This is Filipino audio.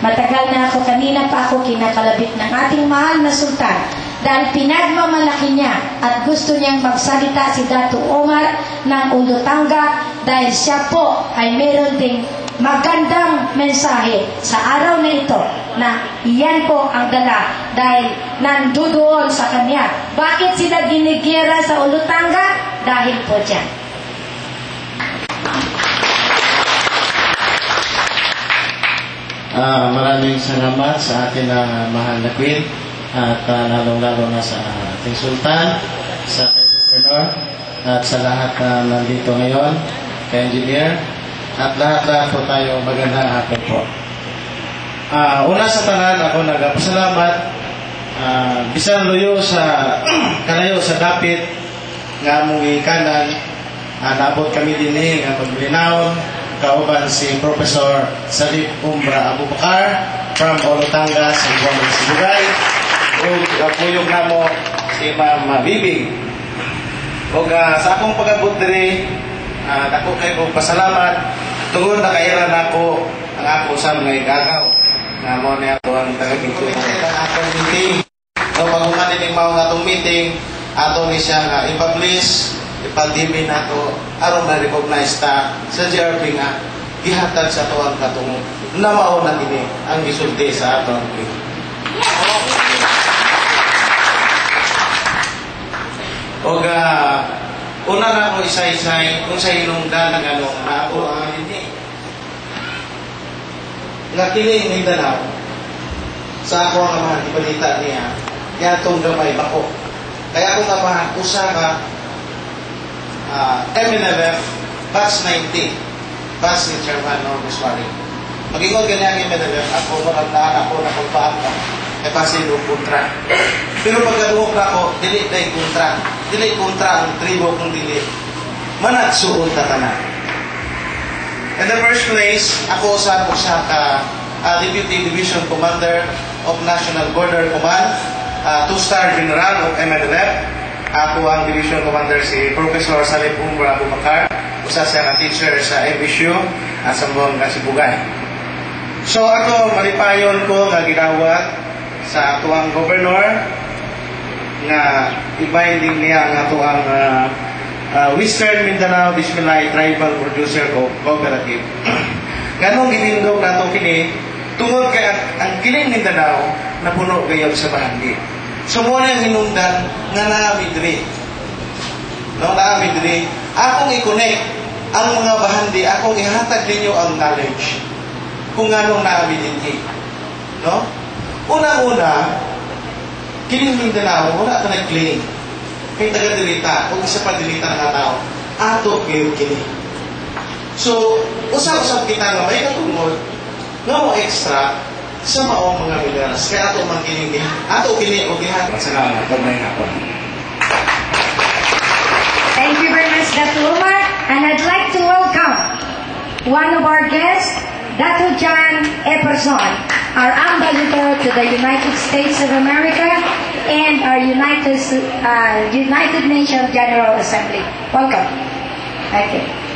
Matagal na ako, kanina pa ako kinakalabit ng ating mahal na sultan dahil pinagmamalaki niya at gusto niyang magsalita si Dato' Omar ng Olutanga dahil siya po ay meron ding magandang mensahe sa araw na ito na iyan po ang dala dahil nandoon sa kanya. Bakit sila ginigera sa Olutanga? Dahil po dyan. Maraming salamat sa ating mahal na Queen at lalong-lalo na sa ating Sultan, sa kay Governor at sa lahat na nandito ngayon, kay Engineer at lahat-lahat po tayo magandang hapon po. Una sa tanan ako nagpasalamat bisan luyo sa kalayo sa dapit nga mong ikanan naabot kami din nga paglinawon kauban si Professor Salib Umbra Abu Bakar from Olutanga sa Buwan ng Sibugay ug puyog namo si Ma'am Bibig ug sa akong pag-abot diri dako kay ko pasalamat tungod nakairan ako ang ako sa mga igagaw na mo niya to ang tagagito ang akong meeting so pag-uman din mao nga itong meeting ato ni siya nga i-publish ipag-dimin nato aron ma-recognize ta sa JRP nga gihatag sa tuwang katong na mao na ini ang gisulti sa aton og una na ako isa-isay kung sa hinungdan ng ano na ako hindi nga kiling Mindanao sa ako ang mga ibalita niya yatong gamay bako kaya ako nga usa ka MNFF batch 90 batch ni Chairman Normus Wari mag-ingon ganyan yung MNFF ako maramdahan ako na pagpaan ka ay pasin yung kontra pero pagkaduhok na ako dili na yung kontra ang tribo kong dili managsuon ta na in the first place ako sa ka Deputy Division Commander of National Border Command 2-star General of MNLF ako ang Division Commander si Professor Salib Umbra Abu Bakar usa siya ka teacher sa FSU sa Buwan ng Sibugay so ako malipayon ko nga gidawat sa atuang Governor nga i-binding niya ang atuang Western Mindanao Bismilay Tribal Producer Cooperative ganong ginindog na itong kini tungod kay ang kiling Mindanao na puno gayab sa bahandi so muna yung hinungdan nga naamidri no, naamidri akong i-connect ang mga bahandi akong ihatag ninyo ang knowledge kung anong naamidri no? Una-una kiling Mindanao wala ka nag-claim kay taga-dilita kung isa pa dilita ng tao ato kayo kini so usap-usap kita nga may katungod nga mo extra sa maong mga minerals kaya ato man kini ato kini o gihat salamat pagmay hapon. Thank you very much, Dato' Omar, and I'd like to welcome one of our guests, Dato' John Epperson, our ambassador to the United States of America and our United Nations General Assembly. Welcome. Thank you.